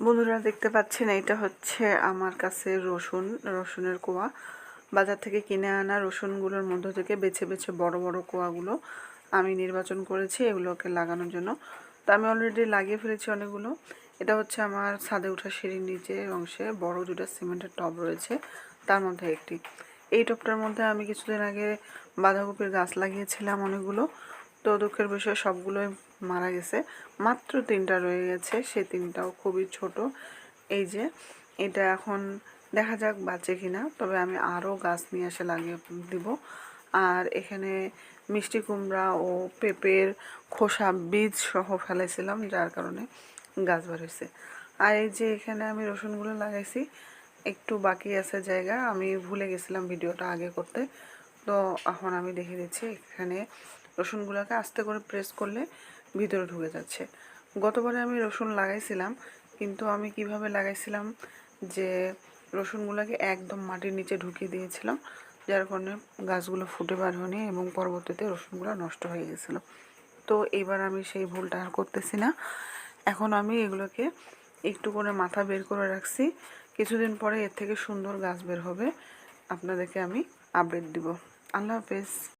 বন্ধুরা দেখতে পাচ্ছেন এটা হচ্ছে আমার কাছে রসুনের কোয়া। বাজার থেকে কিনে আনা রসুনগুলোর মধ্য থেকে বেছে বেছে বড় বড় কোয়াগুলো আমি নির্বাচন করেছি এগুলোকে লাগানোর জন্য। তো আমি অলরেডি লাগিয়ে ফেলেছি অনেকগুলো। এটা হচ্ছে আমার ছাদে ওঠা সিঁড়ির নিচের অংশে বড় দুটো সিমেন্টের টব রয়েছে, তার মধ্যে একটি। এই টবটার মধ্যে আমি কিছুদিন আগে বাঁধাকপির গাছ লাগিয়েছিলাম অনেকগুলো। তো দুঃখের বিষয় সবগুলোই মারা গেছে, মাত্র 3টা রয়ে গেছে, সেই 3টাও খুবই ছোট। এই যে এটা এখন দেখা যাক বাঁচে কিনা, তবে আমি আরও গাছ নিয়ে এসে লাগিয়ে দিব। আর এখানে মিষ্টি কুমড়া ও পেঁপের খোসা বীজ সহ ফেলেছিলাম, যার কারণে গাছ বার হয়েছে। আর এই যে এখানে আমি রসুনগুলো লাগাইছি, একটু বাকি আছে জায়গা, আমি ভুলে গেছিলাম ভিডিওটা আগে করতে। তো এখন আমি দেখে দিচ্ছি, এখানে রসুনগুলোকে আস্তে করে প্রেস করলে ভিতরে ঢুকে যাচ্ছে। গতবারে আমি রসুন লাগাইছিলাম, কিন্তু আমি কিভাবে লাগাইছিলাম যে রসুনগুলোকে একদম মাটির নিচে ঢুকিয়ে দিয়েছিলাম, যার কারণে গাছগুলো ফুটে বার হয়নি এবং পরবর্তীতে রসুনগুলো নষ্ট হয়ে গেছিলো। তো এবার আমি সেই ভুলটা আর করতেছি না। এখন আমি এগুলোকে একটু করে মাথা বের করে রাখছি, কিছুদিন পরে এর থেকে সুন্দর গাছ বের হবে, আপনাদেরকে আমি আপডেট দিব। আল্লাহ হাফেজ।